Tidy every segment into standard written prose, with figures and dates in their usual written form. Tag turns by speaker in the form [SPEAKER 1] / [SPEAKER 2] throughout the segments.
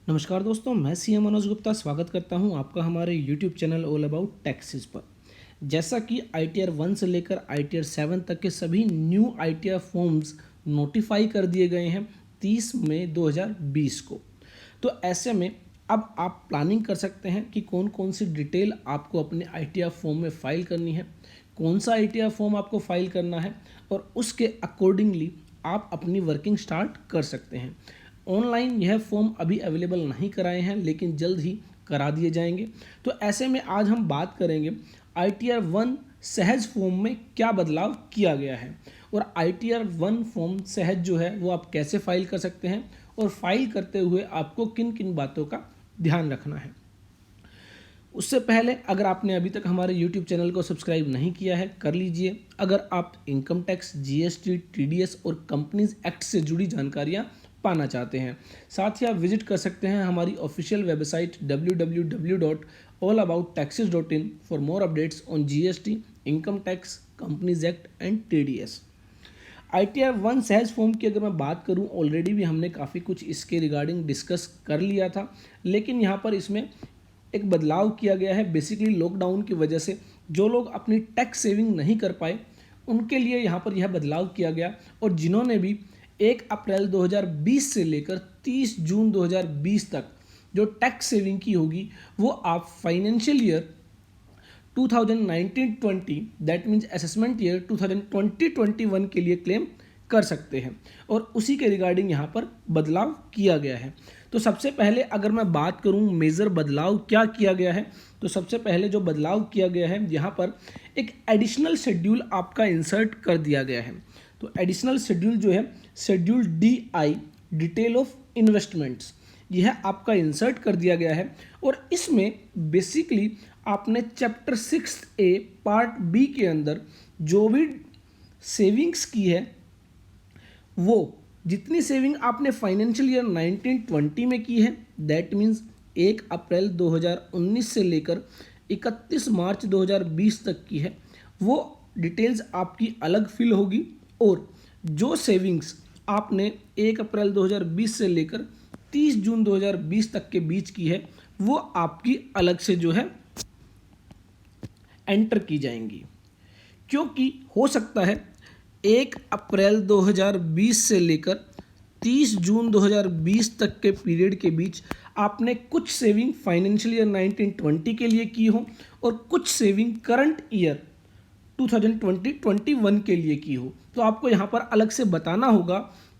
[SPEAKER 1] नमस्कार दोस्तों, मैं सीएम मनोज गुप्ता स्वागत करता हूं आपका हमारे YouTube channel all about taxes पर। जैसा कि ITR 1 से लेकर ITR 7 तक के सभी न्यू ITR फॉर्म्स नोटिफाई कर दिए गए हैं 30 मई 2020 को। तो ऐसे में अब आप प्लानिंग कर सकते हैं कि कौन कौन सी डिटेल आपको अपने ITR फॉर्म में फ़ाइल करनी है, कौन सा ITR फॉर्म आपको फ़ाइल करना है और उसके अकॉर्डिंगली आप अपनी वर्किंग स्टार्ट कर सकते हैं। ऑनलाइन यह फॉर्म अभी अवेलेबल नहीं कराए हैं, लेकिन जल्द ही करा दिए जाएंगे। तो ऐसे में आज हम बात करेंगे ITR 1 सहज फॉर्म में क्या बदलाव किया गया है और ITR 1 फॉर्म सहज जो है वो आप कैसे फाइल कर सकते हैं और फाइल करते हुए आपको किन किन बातों का ध्यान रखना है। उससे पहले अगर आपने अभी तक हमारे YouTube चैनल को सब्सक्राइब नहीं किया है, कर लीजिए। अगर आप इनकम टैक्स, GST, TDS और कंपनीज एक्ट से जुड़ी जानकारियां पाना चाहते हैं, साथ ही आप विजिट कर सकते हैं हमारी official website www.allabouttaxes.in for more updates on GST, income tax, companies act and TDS। ITR 1 सहज फॉर्म की अगर मैं बात करूं, ऑलरेडी भी हमने काफ़ी कुछ इसके रिगार्डिंग डिस्कस कर लिया था, लेकिन यहाँ पर इसमें एक बदलाव किया गया है। बेसिकली लॉकडाउन की वजह से जो लोग अपनी टैक्स सेविंग नहीं कर पाए उनके लिए यहाँ पर यह बदलाव किया गया, और जिन्होंने भी 1 अप्रैल 2020 से लेकर 30 जून 2020 तक जो टैक्स सेविंग की होगी वो आप financial year 2019-20 that means assessment year 2020-21 के लिए क्लेम कर सकते हैं, और उसी के रिगार्डिंग यहाँ पर बदलाव किया गया है। तो सबसे पहले अगर मैं बात करूँ मेजर बदलाव क्या किया गया है, तो सबसे पहले जो बदलाव किया गया है यहाँ पर एक एडिशनल शेड्यूल आपका इंसर्ट कर दिया गया है। तो एडिशनल शेड्यूल जो है schedule DI detail of investments, यह आपका इंसर्ट कर दिया गया है, और इसमें बेसिकली आपने चैप्टर 6A पार्ट B के अंदर जो भी सेविंग्स की है वो जितनी सेविंग आपने फाइनेंशियल ईयर 1920 में की है, दैट मीन्स 1 अप्रैल 2019 से लेकर 31 मार्च 2020 तक की है, वो डिटेल्स आपकी अलग फिल होगी। और जो सेविंग्स आपने 1 अप्रैल 2020 से लेकर 30 जून 2020 तक के बीच की है वो आपकी अलग से जो है एंटर की जाएंगी, क्योंकि हो सकता है 1 अप्रैल 2020 से लेकर 30 जून 2020 तक के पीरियड के बीच आपने कुछ सेविंग फाइनेंशियल ईयर 1920 के लिए की हो और कुछ सेविंग करंट ईयर 2020-21 के लिए की हो। तो आपको यहाँ पर अलग से बताना होगा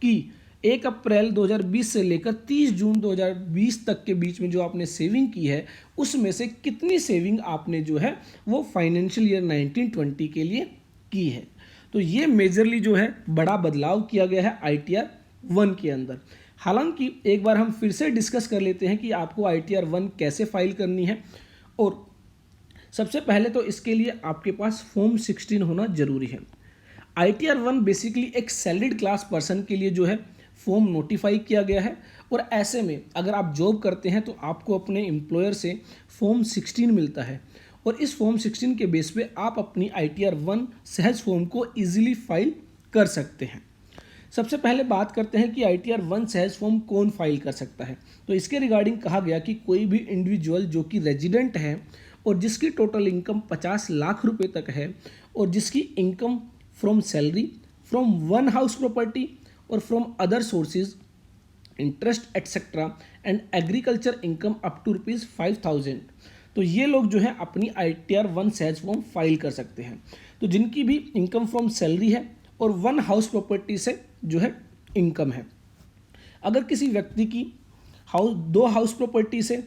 [SPEAKER 1] कि 1 अप्रैल 2020 से लेकर 30 जून 2020 तक के बीच में जो आपने सेविंग की है उसमें से कितनी सेविंग आपने जो है वो फाइनेंशियल ईयर 1920 के लिए की है। तो ये मेजरली जो है बड़ा बदलाव किया गया है ITR 1 के अंदर। हालांकि एक बार हम फिर से डिस्कस कर लेते हैं कि आपको ITR 1 कैसे फाइल करनी है, और सबसे पहले तो इसके लिए आपके पास फॉर्म 16 होना जरूरी है। ITR 1 बेसिकली एक सैलरीड क्लास पर्सन के लिए जो है फॉर्म नोटिफाई किया गया है, और ऐसे में अगर आप जॉब करते हैं तो आपको अपने एम्प्लॉयर से फॉर्म 16 मिलता है, और इस फॉर्म 16 के बेस पे आप अपनी ITR 1 सहज फॉर्म को इजीली फाइल कर सकते हैं। सबसे पहले बात करते हैं कि ITR 1 सहज फॉर्म कौन फाइल कर सकता है। तो इसके रिगार्डिंग कहा गया कि कोई भी इंडिविजुअल जो कि रेजिडेंट है और जिसकी टोटल इनकम 50 लाख रुपए तक है, और जिसकी income from salary, from one house property और from other sources, interest etcetera and agriculture income up to ₹5,000, तो ये लोग जो है अपनी ITR 1 सहज फॉर्म फाइल कर सकते हैं। तो जिनकी भी इनकम फ्रॉम सैलरी है और वन हाउस प्रॉपर्टी से जो है इनकम है। अगर किसी व्यक्ति की दो हाउस प्रॉपर्टी से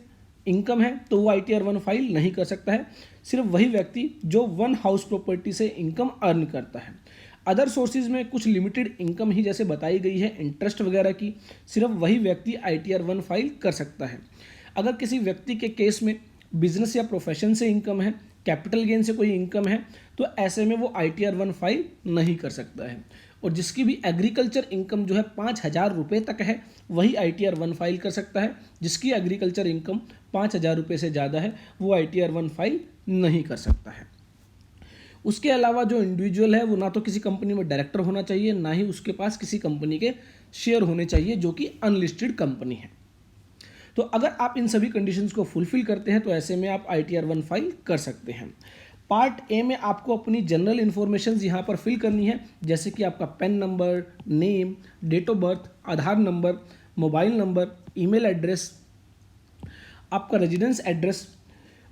[SPEAKER 1] इनकम है तो वो ITR 1 फाइल नहीं कर सकता है, सिर्फ वही व्यक्ति जो वन हाउस प्रॉपर्टी से इनकम अर्न करता है। अदर सोर्सेज में कुछ लिमिटेड इनकम ही जैसे बताई गई है इंटरेस्ट वगैरह की, सिर्फ वही व्यक्ति ITR 1 फाइल कर सकता है। अगर किसी व्यक्ति के केस में बिजनेस या प्रोफेशन से इनकम है, कैपिटल गेन से कोई इनकम है, तो ऐसे में वो ITR 1 फाइल नहीं कर सकता है। और जिसकी भी एग्रीकल्चर इनकम जो है 5,000 रुपये तक है वही ITR 1 फाइल कर सकता है। जिसकी एग्रीकल्चर इनकम 5,000 रुपये से ज़्यादा है वो ITR 1 फाइल नहीं कर सकता है। उसके अलावा जो इंडिविजुअल है वो ना तो किसी कंपनी में डायरेक्टर होना चाहिए, ना ही उसके पास किसी कंपनी के शेयर होने चाहिए जो कि अनलिस्टेड कंपनी है। तो अगर आप इन सभी कंडीशंस को फुलफिल करते हैं तो ऐसे में आप ITR 1 फाइल कर सकते हैं। पार्ट ए में आपको अपनी जनरल इन्फॉर्मेशन यहाँ पर फिल करनी है, जैसे कि आपका PAN number, name, date of birth, Aadhaar number, mobile number, email address, आपका रेजिडेंस एड्रेस।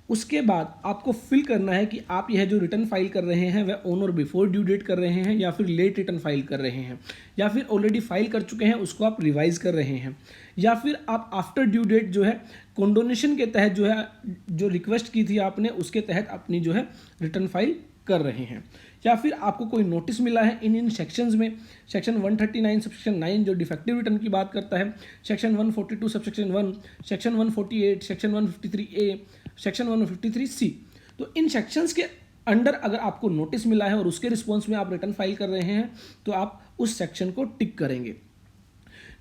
[SPEAKER 1] उसके बाद आपको फिल करना है कि आप यह जो रिटर्न फाइल कर रहे हैं वह ऑन और बिफोर ड्यू डेट कर रहे हैं या फिर लेट रिटर्न फाइल कर रहे हैं, या फिर ऑलरेडी फाइल कर चुके हैं उसको आप रिवाइज कर रहे हैं, या फिर आप आफ्टर ड्यू डेट जो है कॉन्डोनेशन के तहत जो है जो रिक्वेस्ट की थी आपने उसके तहत अपनी जो है रिटर्न फाइल कर रहे हैं, या फिर आपको कोई नोटिस मिला है इन सेक्शंस में। सेक्शन 139 सबसेक्शन 9 जो डिफेक्टिव रिटर्न की बात करता है, section 142 subsection 1, section 148, section 153A, section 153C। तो इन सेक्शंस के अंडर अगर आपको नोटिस मिला है और उसके रिस्पॉन्स में आप रिटर्न फाइल कर रहे हैं तो आप उस सेक्शन को टिक करेंगे।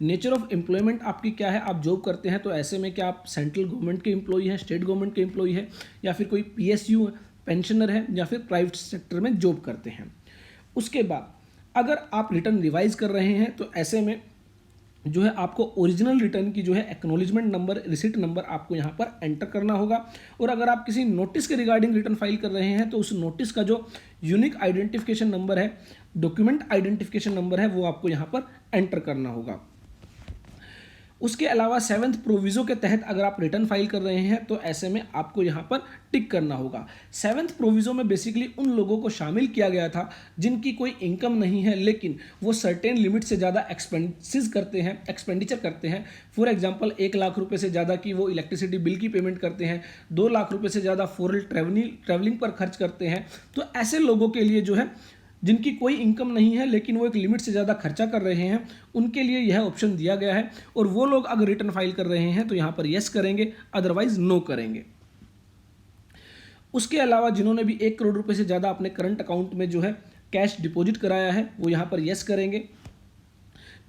[SPEAKER 1] नेचर ऑफ एम्प्लॉयमेंट आपकी क्या है, आप जॉब करते हैं तो ऐसे में क्या आप सेंट्रल गवर्नमेंट के एम्प्लॉई हैं, स्टेट गवर्नमेंट के एम्प्लॉई है, या फिर कोई PSU पेंशनर है, या फिर प्राइवेट सेक्टर में जॉब करते हैं। उसके बाद अगर आप रिटर्न रिवाइज कर रहे हैं तो ऐसे में जो है आपको ओरिजिनल रिटर्न की जो है एक्नॉलेजमेंट नंबर, रिसिट नंबर आपको यहाँ पर एंटर करना होगा। और अगर आप किसी नोटिस के रिगार्डिंग रिटर्न फाइल कर रहे हैं तो उस नोटिस का जो यूनिक आइडेंटिफिकेशन नंबर है, डॉक्यूमेंट आइडेंटिफिकेशन नंबर है, वो आपको यहाँ पर एंटर करना होगा। उसके अलावा 7th प्रोविज़ो के तहत अगर आप रिटर्न फाइल कर रहे हैं तो ऐसे में आपको यहाँ पर टिक करना होगा। 7th प्रोविज़ो में बेसिकली उन लोगों को शामिल किया गया था जिनकी कोई इनकम नहीं है लेकिन वो सर्टेन लिमिट से ज़्यादा एक्सपेंडिचर करते हैं। फॉर एग्जांपल 1 लाख रुपए से ज़्यादा की वो इलेक्ट्रिसिटी बिल की पेमेंट करते हैं, 2 लाख रुपए से ज़्यादा फॉरेन ट्रैवलिंग पर खर्च करते हैं। तो ऐसे लोगों के लिए जो है जिनकी कोई इनकम नहीं है लेकिन वो एक लिमिट से ज़्यादा खर्चा कर रहे हैं, उनके लिए यह ऑप्शन दिया गया है। और वो लोग अगर रिटर्न फाइल कर रहे हैं तो यहाँ पर यस करेंगे, अदरवाइज नो करेंगे। उसके अलावा जिन्होंने भी 1 करोड़ रुपए से ज़्यादा अपने करंट अकाउंट में जो है कैश डिपॉजिट कराया है वो यहाँ पर यस करेंगे।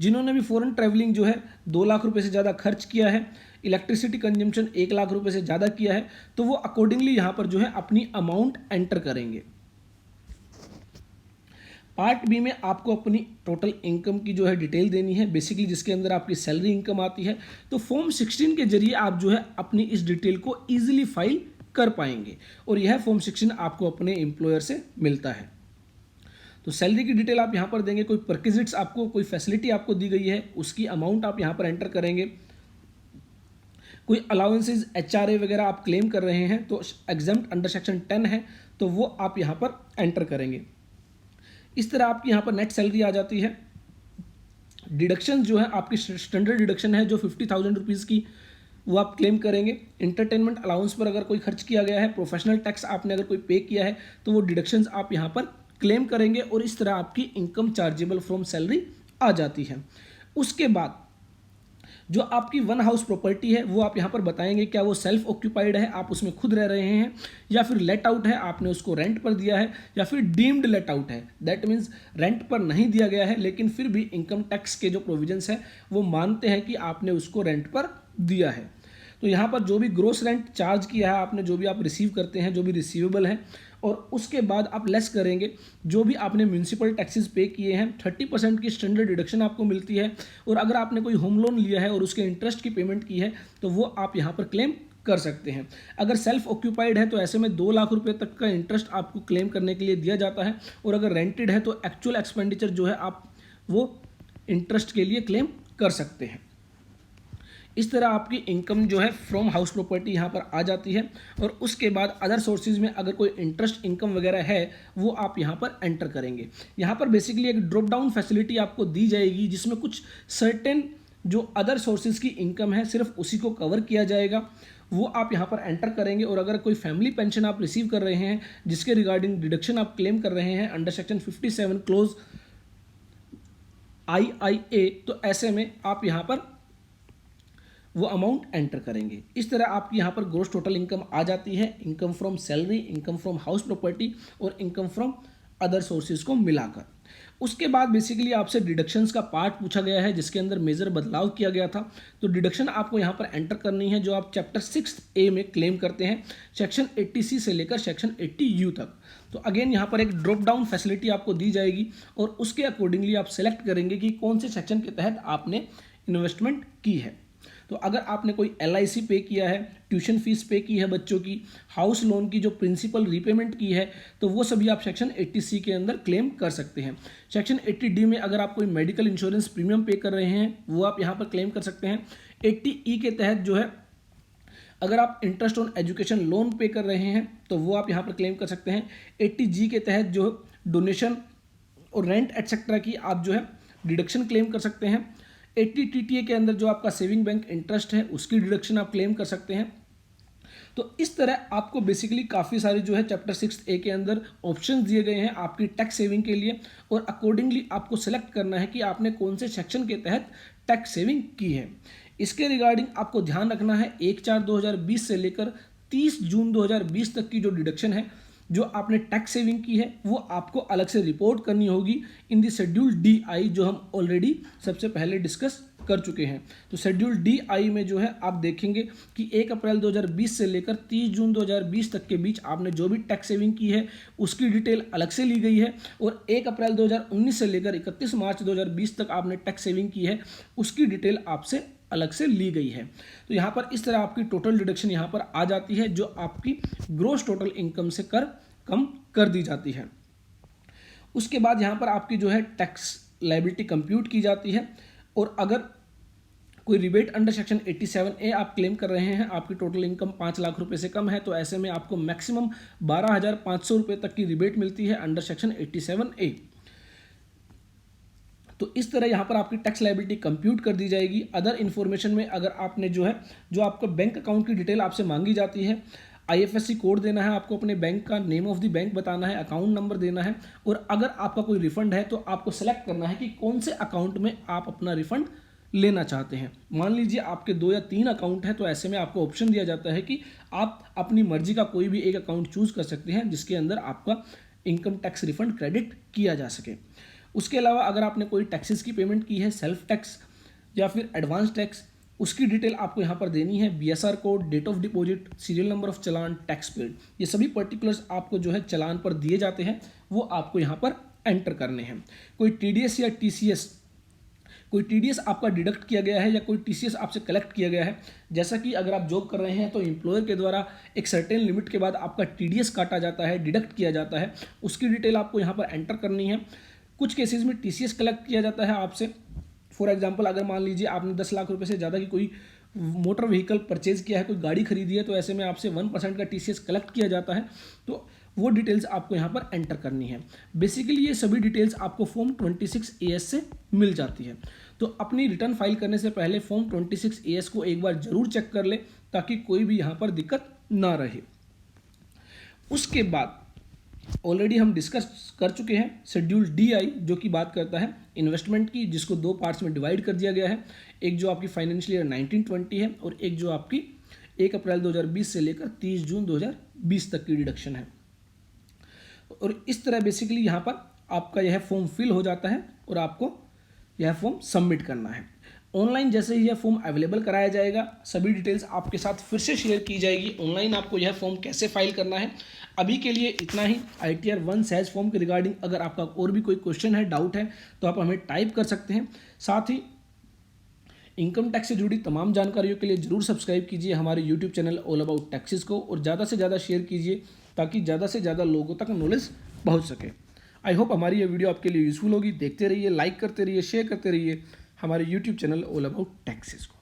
[SPEAKER 1] जिन्होंने भी फॉरेन ट्रैवलिंग जो है 2 लाख रुपए से ज़्यादा खर्च किया है, इलेक्ट्रिसिटी कंजम्पशन 1 लाख रुपए से ज़्यादा किया है, तो वो अकॉर्डिंगली यहाँ पर जो है अपनी अमाउंट एंटर करेंगे। पार्ट बी में आपको अपनी टोटल इनकम की जो है डिटेल देनी है, बेसिकली जिसके अंदर आपकी सैलरी इनकम आती है। तो फॉर्म 16 के जरिए आप जो है अपनी इस डिटेल को ईजिली फाइल कर पाएंगे और यह फॉर्म 16 आपको अपने एम्प्लॉयर से मिलता है। तो सैलरी की डिटेल आप यहाँ पर देंगे, कोई परक्विजिट्स आपको, कोई फैसिलिटी आपको दी गई है उसकी अमाउंट आप यहाँ पर एंटर करेंगे। कोई अलाउंसेज HRA वगैरह आप क्लेम कर रहे हैं तो एग्जम्प्ट अंडर सेक्शन 10 है तो वो आप यहाँ पर एंटर करेंगे। इस तरह आपकी यहाँ पर नेट सैलरी आ जाती है। डिडक्शन जो है आपकी स्टैंडर्ड डिडक्शन है जो 50,000 रुपीज़ की, वो आप क्लेम करेंगे। इंटरटेनमेंट अलाउंस पर अगर कोई खर्च किया गया है, प्रोफेशनल टैक्स आपने अगर कोई पे किया है तो वो डिडक्शंस आप यहाँ पर क्लेम करेंगे और इस तरह आपकी इनकम चार्जेबल फ्रॉम सैलरी आ जाती है। उसके बाद जो आपकी वन हाउस प्रॉपर्टी है वो आप यहाँ पर बताएंगे क्या वो सेल्फ ऑक्यूपाइड है, आप उसमें खुद रह रहे हैं, या फिर लेट आउट है, आपने उसको रेंट पर दिया है, या फिर डीम्ड लेट आउट है। दैट मीन्स रेंट पर नहीं दिया गया है लेकिन फिर भी इनकम टैक्स के जो प्रोविजंस है वो मानते हैं कि आपने उसको रेंट पर दिया है। तो यहाँ पर जो भी ग्रोस रेंट चार्ज किया है आपने, जो भी आप रिसीव करते हैं, जो भी रिसीवेबल है, और उसके बाद आप लेस करेंगे जो भी आपने म्यूनसिपल टैक्सेस पे किए हैं। 30% की स्टैंडर्ड डिडक्शन आपको मिलती है। और अगर आपने कोई होम लोन लिया है और उसके इंटरेस्ट की पेमेंट की है तो वो आप यहाँ पर क्लेम कर सकते हैं। अगर सेल्फ ऑक्यूपाइड है तो ऐसे में 2 लाख रुपए तक का इंटरेस्ट आपको क्लेम करने के लिए दिया जाता है, और अगर रेंटेड है तो एक्चुअल एक्सपेंडिचर जो है आप वो इंटरेस्ट के लिए क्लेम कर सकते हैं। इस तरह आपकी इनकम जो है फ्रॉम हाउस प्रॉपर्टी यहाँ पर आ जाती है। और उसके बाद अदर सोर्सेज में अगर कोई इंटरेस्ट इनकम वगैरह है वो आप यहाँ पर एंटर करेंगे। यहाँ पर बेसिकली एक ड्रॉप डाउन फैसिलिटी आपको दी जाएगी जिसमें कुछ सर्टेन जो अदर सोर्सेज की इनकम है सिर्फ उसी को कवर किया जाएगा, वो आप यहाँ पर एंटर करेंगे। और अगर कोई फैमिली पेंशन आप रिसीव कर रहे हैं जिसके रिगार्डिंग डिडक्शन आप क्लेम कर रहे हैं अंडर सेक्शन 57 क्लोज IIA, तो ऐसे में आप यहाँ पर वो अमाउंट एंटर करेंगे। इस तरह आपकी यहाँ पर ग्रोस टोटल इनकम आ जाती है, income from salary, income from house property और इनकम फ्रॉम अदर सोर्सेज को मिलाकर। उसके बाद बेसिकली आपसे डिडक्शंस का पार्ट पूछा गया है जिसके अंदर मेजर बदलाव किया गया था। तो डिडक्शन आपको यहाँ पर एंटर करनी है जो आप चैप्टर 6A में क्लेम करते हैं, सेक्शन 80C से लेकर सेक्शन 80U तक। तो अगेन यहाँ पर एक ड्रॉप डाउन फैसिलिटी आपको दी जाएगी और उसके अकॉर्डिंगली आप सेलेक्ट करेंगे कि कौन से सेक्शन के तहत आपने इन्वेस्टमेंट की है। तो अगर आपने कोई LIC पे किया है, ट्यूशन फीस पे की है बच्चों की, हाउस लोन की जो प्रिंसिपल रीपेमेंट की है, तो वो सभी आप सेक्शन 80C के अंदर क्लेम कर सकते हैं। सेक्शन 80D में अगर आप कोई मेडिकल इंश्योरेंस प्रीमियम पे कर रहे हैं वो आप यहाँ पर क्लेम कर सकते हैं। 80E के तहत जो है अगर आप इंटरेस्ट ऑन एजुकेशन लोन पे कर रहे हैं तो वो आप यहाँ पर क्लेम कर सकते हैं। 80G के तहत जो डोनेशन और रेंट एटसेट्रा की आप जो है डिडक्शन क्लेम कर सकते हैं। 80TTA के अंदर जो आपका सेविंग बैंक इंटरेस्ट है उसकी डिडक्शन आप क्लेम कर सकते हैं। तो इस तरह आपको बेसिकली काफ़ी सारे जो है चैप्टर 6A के अंदर ऑप्शंस दिए गए हैं आपकी टैक्स सेविंग के लिए, और अकॉर्डिंगली आपको सेलेक्ट करना है कि आपने कौन से सेक्शन के तहत टैक्स सेविंग की है। इसके रिगार्डिंग आपको ध्यान रखना है 1/4/2020 से लेकर 30 जून 2020 तक की जो डिडक्शन है, जो आपने टैक्स सेविंग की है, वो आपको अलग से रिपोर्ट करनी होगी इन दी शेड्यूल DI, जो हम ऑलरेडी सबसे पहले डिस्कस कर चुके हैं। तो शेड्यूल DI में जो है आप देखेंगे कि 1 अप्रैल 2020 से लेकर 30 जून 2020 तक के बीच आपने जो भी टैक्स सेविंग की है उसकी डिटेल अलग से ली गई है, और 1 अप्रैल 2019 से लेकर 31 मार्च 2020 तक आपने टैक्स सेविंग की है उसकी डिटेल आपसे अलग से ली गई है। तो यहाँ पर इस तरह आपकी टोटल डिडक्शन यहाँ पर आ जाती है, जो आपकी ग्रोस टोटल इनकम से कम कर दी जाती है। उसके बाद यहाँ पर आपकी जो है टैक्स लायबिलिटी कंप्यूट की जाती है, और अगर कोई रिबेट अंडर सेक्शन 87A आप क्लेम कर रहे हैं, आपकी टोटल इनकम 5 लाख रुपए से कम है, तो ऐसे में आपको मैक्सिमम 12,500 रुपये तक की रिबेट मिलती है अंडर सेक्शन 87A। तो इस तरह यहाँ पर आपकी टैक्स लायबिलिटी कंप्यूट कर दी जाएगी। अदर इन्फॉर्मेशन में अगर आपने जो है जो आपका बैंक अकाउंट की डिटेल आपसे मांगी जाती है, IFSC कोड देना है आपको, अपने बैंक का नेम ऑफ द बैंक बताना है, अकाउंट नंबर देना है, और अगर आपका कोई रिफंड है तो आपको सेलेक्ट करना है कि कौन से अकाउंट में आप अपना रिफंड लेना चाहते हैं। मान लीजिए आपके 2 या 3 अकाउंट है, तो ऐसे में आपको ऑप्शन दिया जाता है कि आप अपनी मर्जी का कोई भी एक अकाउंट चूज कर सकते हैं जिसके अंदर आपका इनकम टैक्स रिफंड क्रेडिट किया जा सके। उसके अलावा अगर आपने कोई टैक्सेस की पेमेंट की है, सेल्फ टैक्स या फिर एडवांस टैक्स, उसकी डिटेल आपको यहाँ पर देनी है। BSR code, date of deposit, serial number of challan, tax paid, ये सभी पर्टिकुलर्स आपको जो है चलान पर दिए जाते हैं, वो आपको यहाँ पर एंटर करने हैं। कोई TDS या TCS, कोई TDS आपका डिडक्ट किया गया है या कोई TCS आपसे कलेक्ट किया गया है, जैसा कि अगर आप जॉब कर रहे हैं तो एम्प्लॉयर के द्वारा एक सर्टेन लिमिट के बाद आपका TDS काटा जाता है, डिडक्ट किया जाता है, उसकी डिटेल आपको यहाँ पर एंटर करनी है। कुछ केसेस में TCS कलेक्ट किया जाता है आपसे। फॉर एग्जांपल अगर मान लीजिए आपने 10 लाख रुपए से ज़्यादा की कोई मोटर व्हीकल परचेज किया है, कोई गाड़ी खरीदी है, तो ऐसे में आपसे 1% का TCS कलेक्ट किया जाता है, तो वो डिटेल्स आपको यहाँ पर एंटर करनी है। बेसिकली ये सभी डिटेल्स आपको फॉर्म 26AS से मिल जाती है। तो अपनी रिटर्न फाइल करने से पहले फॉर्म 26AS को एक बार जरूर चेक कर ले, ताकि कोई भी यहाँ पर दिक्कत ना रहे। उसके बाद ऑलरेडी हम डिस्कस कर चुके हैं शेड्यूल DI, जो की बात करता है इन्वेस्टमेंट की, जिसको 2 पार्ट्स में डिवाइड कर दिया गया है। एक जो आपकी फाइनेंशियल ईयर 1920 है, और एक जो आपकी 1 अप्रैल 2020 से लेकर 30 जून 2020 तक की डिडक्शन है। और इस तरह बेसिकली यहाँ पर आपका यह फॉर्म फिल हो जाता है और आपको यह फॉर्म सबमिट करना है। ऑनलाइन जैसे ही यह फॉर्म अवेलेबल कराया जाएगा, सभी डिटेल्स आपके साथ फिर से शेयर की जाएगी ऑनलाइन आपको यह फॉर्म कैसे फाइल करना है। अभी के लिए इतना ही। ITR 1 सहज फॉर्म के रिगार्डिंग अगर आपका और भी कोई क्वेश्चन है, डाउट है, तो आप हमें टाइप कर सकते हैं। साथ ही इनकम टैक्स से जुड़ी तमाम जानकारियों के लिए जरूर सब्सक्राइब कीजिए हमारे YouTube channel all about taxes को, और ज़्यादा से ज़्यादा शेयर कीजिए ताकि ज़्यादा से ज़्यादा लोगों तक नॉलेज पहुँच सके। आई होप हमारी ये वीडियो आपके लिए यूजफुल होगी। देखते रहिए, लाइक करते रहिए, शेयर करते रहिए हमारे YouTube channel all about taxes को।